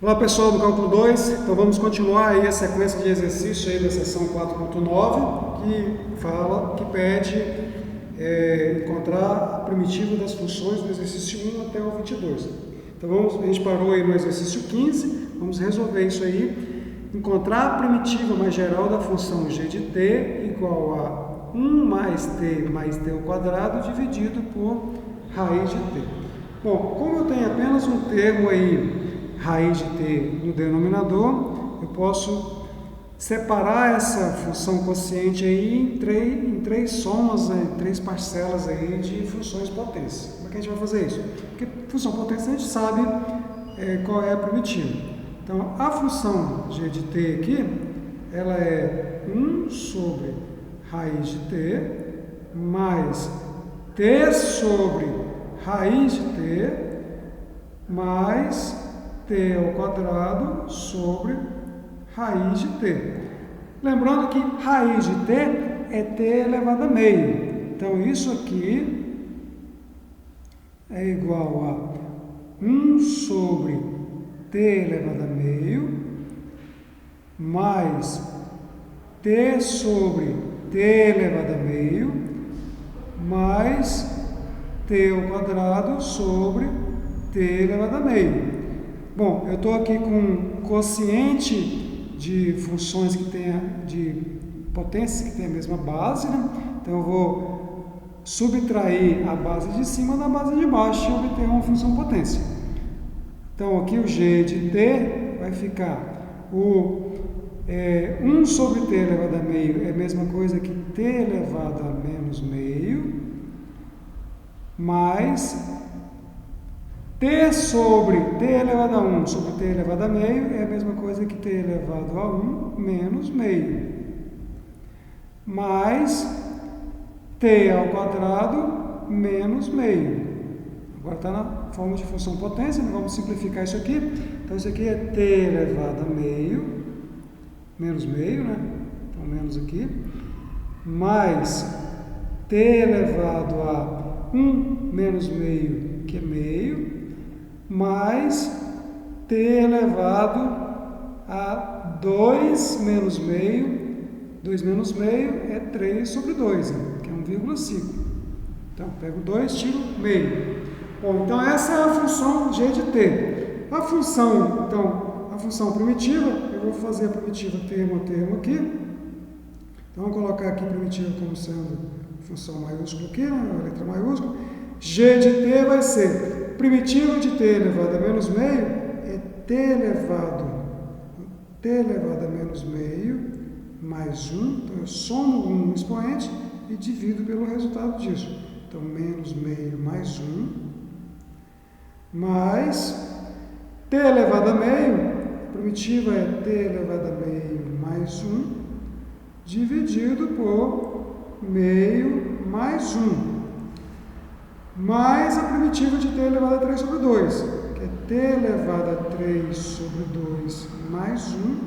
Olá pessoal do Cálculo 2, então vamos continuar aí a sequência de exercícios aí da seção 4.9 que pede encontrar a primitiva das funções do exercício 1 até o 22. Então a gente parou aí no exercício 15, vamos resolver isso aí, encontrar a primitiva mais geral da função g de t igual a 1 mais t ao quadrado dividido por raiz de t. Bom, como eu tenho apenas um termo aí, raiz de t no denominador, eu posso separar essa função quociente aí em três somas, em três parcelas aí de funções potências. Como é que a gente vai fazer isso? Porque função potência a gente sabe qual é a primitiva. Então, a função g de t aqui, ela é 1 sobre raiz de t mais t sobre raiz de t mais t ao quadrado sobre raiz de t. Lembrando que raiz de t é t elevado a meio. Então, isso aqui é igual a 1 sobre t elevado a meio mais t sobre t elevado a meio mais t ao quadrado sobre t elevado a meio. Bom, eu estou aqui com um quociente de funções que tem de potências que tem a mesma base, né? Então eu vou subtrair a base de cima da base de baixo e obter uma função potência. Então aqui o g de t vai ficar 1 sobre t elevado a meio é a mesma coisa que t elevado a menos meio mais t sobre t elevado a 1 sobre t elevado a meio é a mesma coisa que t elevado a 1 menos meio. Mais t ao quadrado menos meio. Agora está na forma de função potência, né? Vamos simplificar isso aqui. Então isso aqui é t elevado a meio, menos meio, né? Então menos aqui. Mais t elevado a 1 menos meio, que é meio, mais t elevado a 2 menos meio, 2 menos meio é 3 sobre 2, né? Que é 1,5. Então, pego 2, tiro meio. Bom, então essa é a função g de t. A função primitiva, eu vou fazer a primitiva termo a termo aqui. Então, vou colocar aqui a primitiva como sendo função maiúscula aqui, né? A letra maiúscula. G de t vai ser primitivo de t elevado a menos meio é t elevado a menos meio mais 1. Então, eu somo um no expoente e divido pelo resultado disso. Então, menos meio mais 1 mais t elevado a meio, a primitiva é t elevado a meio mais 1 dividido por meio mais 1. Mais a primitiva de t elevado a 3 sobre 2, que é t elevado a 3 sobre 2 mais 1,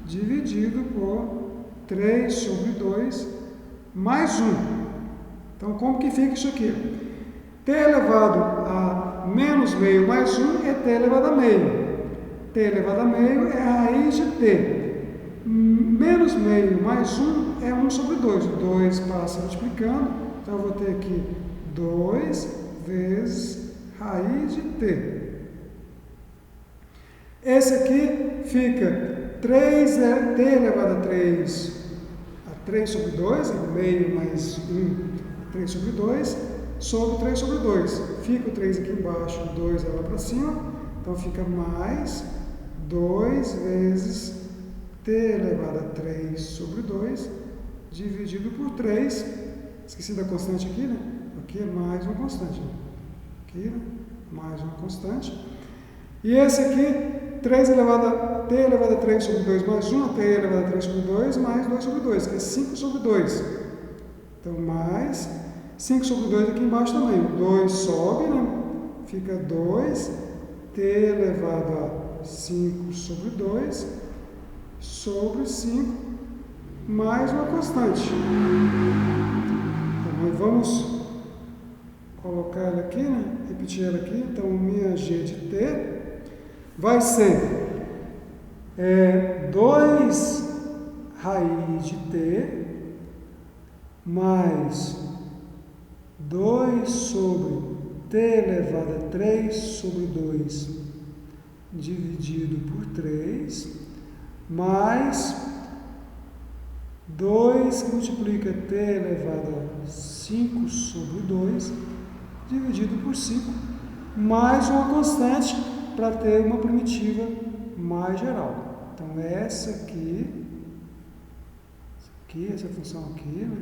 dividido por 3 sobre 2 mais 1. Então, como que fica isso aqui? t elevado a menos meio mais 1 é t elevado a meio. t elevado a meio é a raiz de t. Menos meio mais 1 é 1 sobre 2. O 2 passa multiplicando, então eu vou ter aqui 2 vezes raiz de t. Esse aqui fica 3t elevado a 3 sobre 2, meio mais 1, 3 sobre 2, sobre 3 sobre 2. Fica o 3 aqui embaixo, o 2 é lá para cima, então fica mais 2 vezes t elevado a 3 sobre 2, dividido por 3. Esqueci da constante aqui, né? Aqui é mais uma constante. Aqui, né? Mais uma constante. E esse aqui, 3 elevado a t elevado a 3 sobre 2 mais 1, t elevado a 3 sobre 2 mais 2 sobre 2, que é 5 sobre 2. Então, mais 5 sobre 2 aqui embaixo também. O 2 sobe, né? Fica 2, t elevado a 5 sobre 2, sobre 5, mais uma constante. Então, vamos colocar ela aqui, né? Repetir ela aqui. Então, minha g de t vai ser 2 raiz de t mais 2 sobre t elevado a 3 sobre 2 dividido por 3, mais 2 que multiplica t elevado a 5 sobre 2 dividido por 5, mais uma constante para ter uma primitiva mais geral. Então, essa função aqui, né,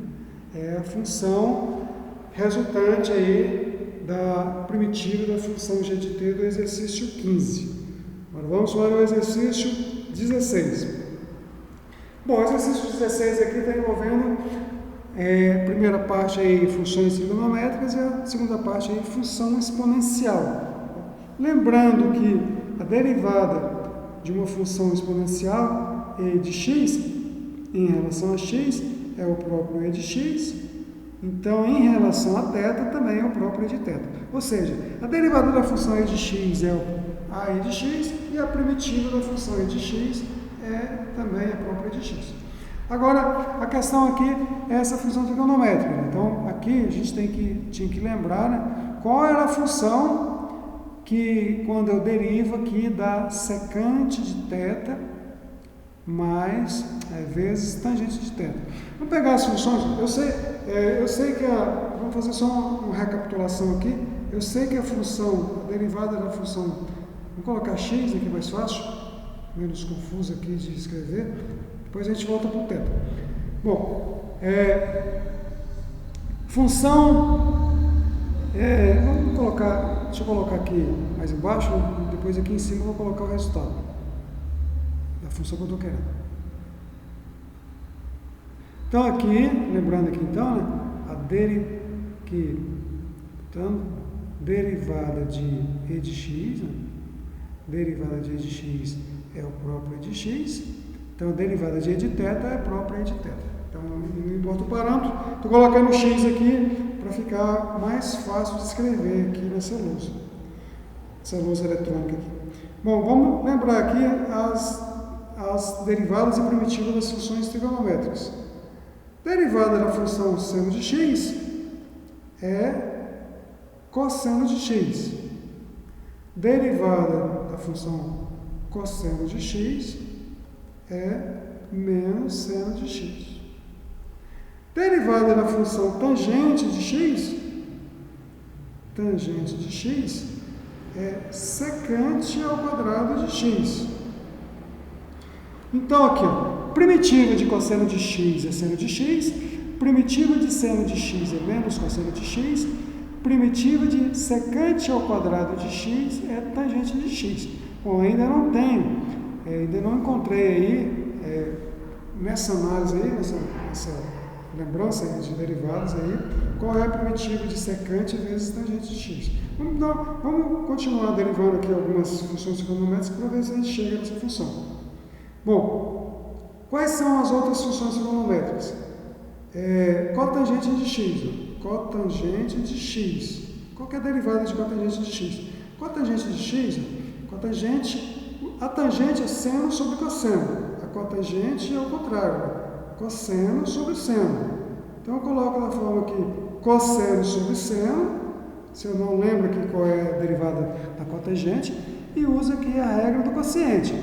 é a função resultante aí da primitiva da função g de t do exercício 15. Agora vamos para o exercício 16. Bom, o exercício 16 aqui está envolvendo a primeira parte aí funções trigonométricas e a segunda parte aí função exponencial. Lembrando que a derivada de uma função exponencial e de x em relação a x é o próprio e de x, então em relação a θ também é o próprio e de θ. Ou seja, a derivada da função e de x é a e de x e a primitiva da função e de x é também a própria e de x. Agora, a questão aqui é essa função trigonométrica. Então, aqui a gente tinha que lembrar, né, qual era a função que, quando eu derivo aqui, dá secante de θ mais vezes tangente de θ. Vamos pegar as funções. Eu sei que vamos fazer só uma recapitulação aqui. Eu sei que a derivada da função, vamos colocar x aqui mais fácil, menos confuso aqui de escrever. Depois a gente volta para o θ. Bom, função, vamos colocar, deixa eu colocar aqui mais embaixo, depois aqui em cima eu vou colocar o resultado da função que eu estou querendo. Então aqui, lembrando aqui então, né, derivada de e de x, né, derivada de e de x é o próprio e de x, então a derivada de e de θ é a própria e de θ. Então não importa o parâmetro, estou colocando o x aqui para ficar mais fácil de escrever aqui nessa lousa eletrônica aqui. Bom, vamos lembrar aqui as derivadas e primitivas das funções trigonométricas. Derivada da função seno de x é cosseno de x. Derivada da função cosseno de x é menos seno de x. Derivada da função tangente de x é secante ao quadrado de x. Então aqui, ó, primitiva de cosseno de x é seno de x, primitiva de seno de x é menos cosseno de x, primitiva de secante ao quadrado de x é tangente de x. Bom, ainda não encontrei aí, nessa análise aí, nessa lembrança aí de derivadas aí, qual é a primitiva de secante vezes tangente de x. Vamos continuar derivando aqui algumas funções trigonométricas para ver se a gente chega nessa função. Bom, quais são as outras funções trigonométricas? Cotangente de x. Cotangente de x. Qual que é a derivada de cotangente de x? Cotangente de x, a tangente é seno sobre cosseno. A cotangente é o contrário, cosseno sobre seno. Então eu coloco da forma aqui, cosseno sobre seno. Se eu não lembro aqui qual é a derivada da cotangente, e uso aqui a regra do quociente.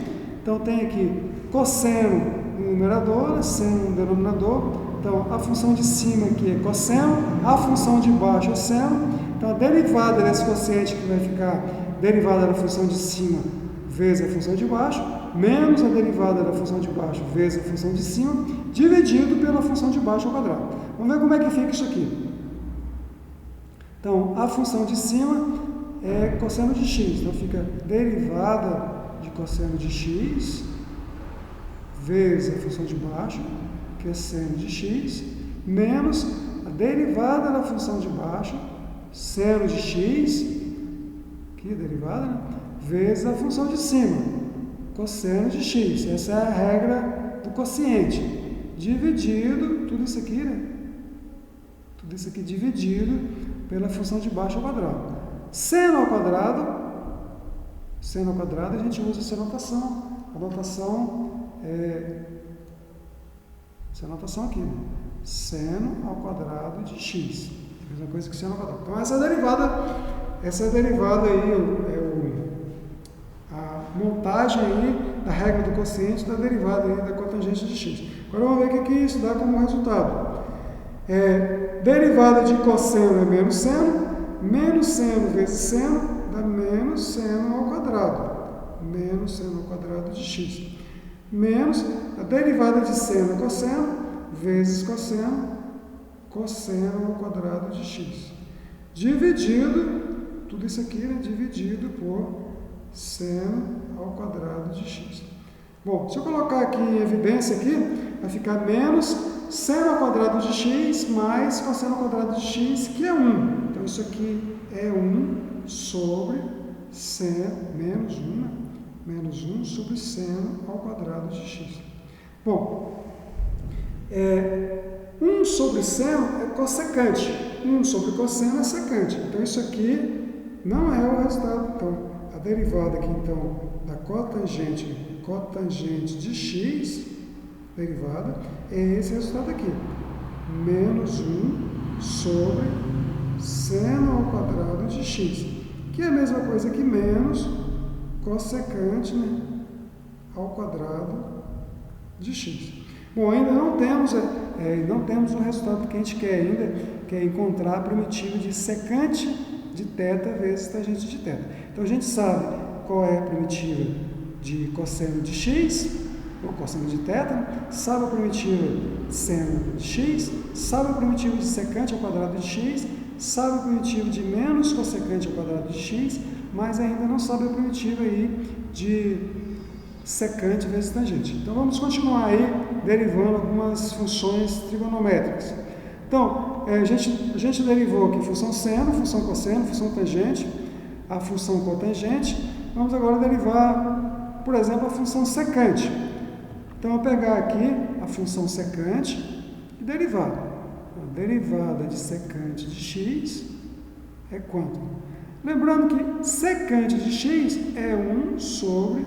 Então tem aqui cosseno no numerador, seno no denominador. Então a função de cima aqui é cosseno, a função de baixo é seno. Então a derivada desse quociente que vai ficar derivada da função de cima vezes a função de baixo, menos a derivada da função de baixo vezes a função de cima, dividido pela função de baixo ao quadrado. Vamos ver como é que fica isso aqui. Então a função de cima é cosseno de x, então fica derivada de cosseno de x vezes a função de baixo, que é seno de x, menos a derivada da função de baixo, seno de x, aqui a derivada, né? Vezes a função de cima, cosseno de x. Essa é a regra do quociente, dividido, tudo isso aqui, né? Tudo isso aqui dividido pela função de baixo ao quadrado. Seno ao quadrado Seno ao quadrado, a gente usa essa notação. A notação essa notação aqui, seno ao quadrado de x. A mesma coisa que seno ao quadrado. Então, essa derivada aí a montagem aí da regra do quociente da derivada aí da cotangente de x. Agora, vamos ver o que isso dá como resultado. Derivada de cosseno é menos seno vezes seno dá menos seno ao quadrado. Menos seno ao quadrado de x. Menos a derivada de seno é cosseno, vezes cosseno ao quadrado de x. Dividido, tudo isso aqui, né, dividido por seno ao quadrado de x. Bom, se eu colocar aqui em evidência aqui, vai ficar menos seno ao quadrado de x mais cosseno ao quadrado de x, que é 1. Então, isso aqui é 1 sobre seno, menos 1 sobre seno ao quadrado de x. Bom, 1 sobre seno é cossecante, 1 sobre cosseno é secante. Então, isso aqui não é o resultado. Então, a derivada aqui, então, da cotangente de x, derivada, é esse resultado aqui. Menos 1 sobre seno ao quadrado de x, que é a mesma coisa que menos cossecante, né, ao quadrado de x. Bom, ainda não temos o resultado que a gente quer ainda, que é encontrar a primitiva de secante de θ vezes tangente de θ. Então, a gente sabe qual é a primitiva de cosseno de x, ou cosseno de θ, sabe a primitiva de seno de x, sabe a primitiva de secante ao quadrado de x, sabe a primitiva de menos cossecante ao quadrado de x, mas ainda não sabe a primitiva aí de secante vezes tangente. Então, vamos continuar aí derivando algumas funções trigonométricas. Então, a gente derivou aqui função seno, função cosseno, função tangente, a função cotangente. Vamos agora derivar, por exemplo, a função secante. Então, eu vou pegar aqui a função secante e derivar. A derivada de secante de x é quanto? Lembrando que secante de x é 1 sobre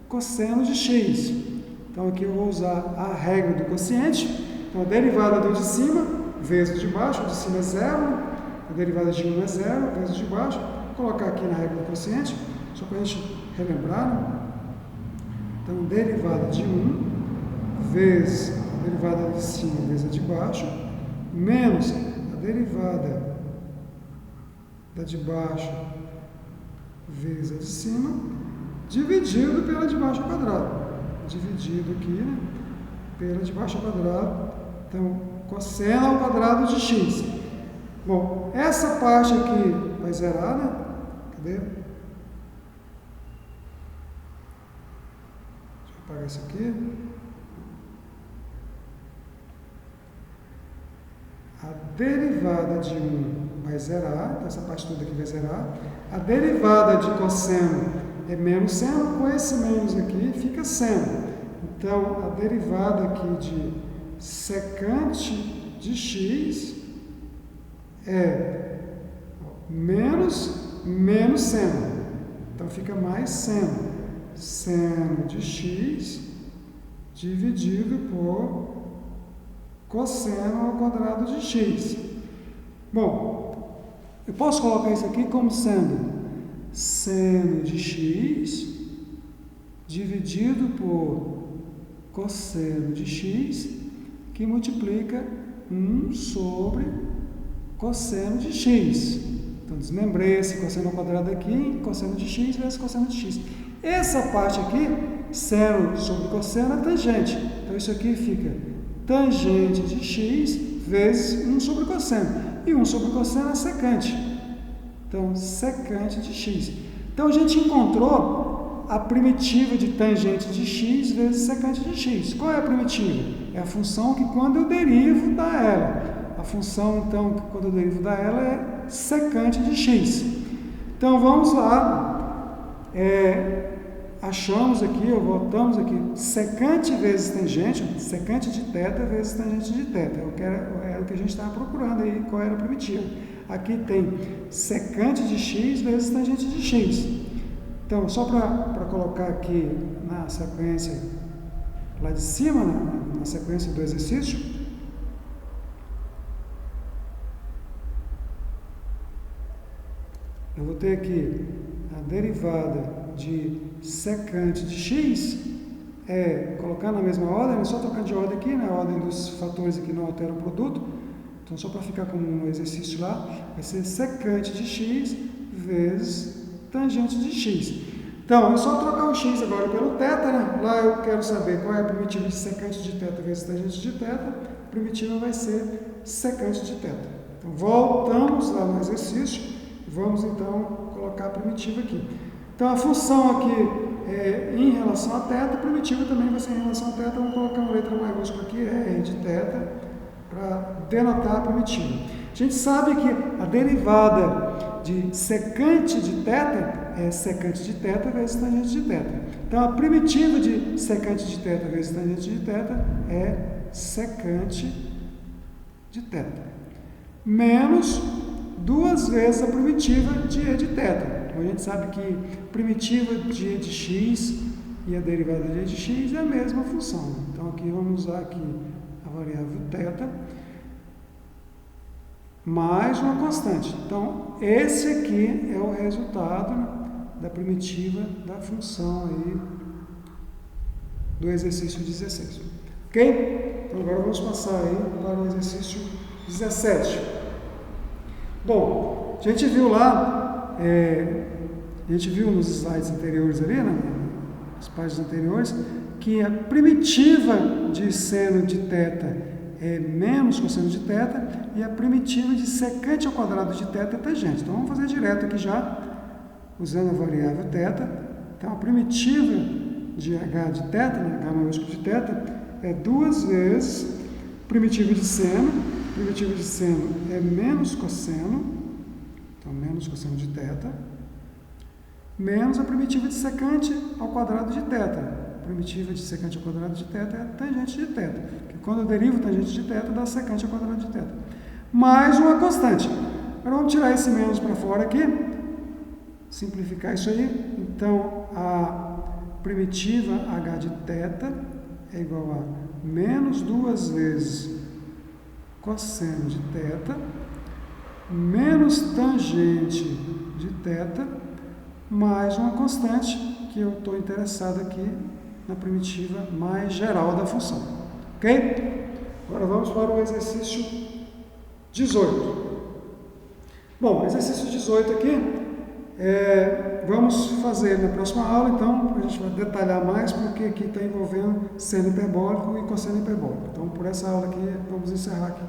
cosseno de x. Então, aqui eu vou usar a regra do quociente. Então, a derivada do de cima vezes o de baixo. O de cima é 0. A derivada de 1 é 0 vezes o de baixo. Vou colocar aqui na regra do quociente, só para a gente relembrar. Né? Então, derivada de 1 vezes a derivada de cima vezes a de baixo, menos a derivada da de baixo vezes a de cima, dividido pela de baixo ao quadrado. Dividido aqui, né, pela de baixo ao quadrado. Então, cosseno ao quadrado de x. Bom, essa parte aqui vai zerar, né? Cadê? Deixa eu apagar isso aqui. A derivada de 1 vai zerar, então essa parte toda aqui vai zerar. A derivada de cosseno é menos seno, com esse menos aqui fica seno. Então, a derivada aqui de secante de x é menos seno. Então, fica mais seno. Seno de x dividido por cosseno ao quadrado de x. Bom, eu posso colocar isso aqui como sendo seno de x dividido por cosseno de x, que multiplica 1 sobre cosseno de x. Então, desmembrei esse cosseno ao quadrado aqui, cosseno de x vezes cosseno de x. Essa parte aqui, seno sobre cosseno, é tangente. Então, isso aqui fica tangente de x vezes 1 sobre cosseno. E 1 sobre cosseno é secante. Então, secante de x. Então, a gente encontrou a primitiva de tangente de x vezes secante de x. Qual é a primitiva? É a função que quando eu derivo dá ela. A função, então, que quando eu derivo dá ela é secante de x. Então, vamos lá. Achamos aqui, voltamos aqui, secante vezes tangente, secante de θ vezes tangente de θ. Era o que a gente estava procurando aí, qual era a primitiva. Aqui tem secante de x vezes tangente de x. Então, só para colocar aqui na sequência lá de cima, na sequência do exercício, eu vou ter aqui a derivada de secante de x, colocar na mesma ordem, é só trocar de ordem aqui, a ordem dos fatores aqui não altera o produto, então só para ficar como um exercício lá, vai ser secante de x vezes tangente de x. Então, é só trocar o x agora pelo θ, né? Lá eu quero saber qual é a primitiva de secante de θ vezes tangente de θ, a primitiva vai ser secante de θ. Então, voltamos lá no exercício, vamos então colocar a primitiva aqui. Então, a função aqui em relação a θ, a primitiva também vai ser em relação a θ, vamos colocar uma letra maiúscula aqui, R de θ, para denotar a primitiva. A gente sabe que a derivada de secante de θ é secante de θ vezes tangente de θ. Então, a primitiva de secante de θ vezes tangente de θ é secante de θ. Menos 2 vezes a primitiva de e de θ. Então, a gente sabe que a primitiva de e de x e a derivada de e de x é a mesma função. Então, aqui vamos usar aqui a variável θ mais uma constante. Então, esse aqui é o resultado da primitiva da função aí do exercício 16. Ok? Então, agora vamos passar aí para o exercício 17. Bom, a gente viu lá, a gente viu nos slides anteriores ali, nas páginas anteriores, que a primitiva de seno de θ é menos cosseno de θ e a primitiva de secante ao quadrado de θ é tangente. Então, vamos fazer direto aqui já, usando a variável θ. Então, a primitiva de h de θ, h maiúsculo de θ, é 2 vezes primitiva de seno. Primitiva de seno é menos cosseno, então menos cosseno de θ, menos a primitiva de secante ao quadrado de θ. A primitiva de secante ao quadrado de θ é tangente de θ. Porque quando eu derivo tangente de θ, dá secante ao quadrado de θ. Mais uma constante. Agora vamos tirar esse menos para fora aqui. Simplificar isso aí. Então, a primitiva h de θ é igual a menos 2 vezes cosseno de θ, menos tangente de θ, mais uma constante, que eu estou interessado aqui na primitiva mais geral da função. Ok? Agora vamos para o exercício 18. Bom, exercício 18 aqui, vamos fazer na próxima aula, então, a gente vai detalhar mais, porque aqui está envolvendo seno hiperbólico e cosseno hiperbólico. Então, por essa aula aqui, vamos encerrar aqui.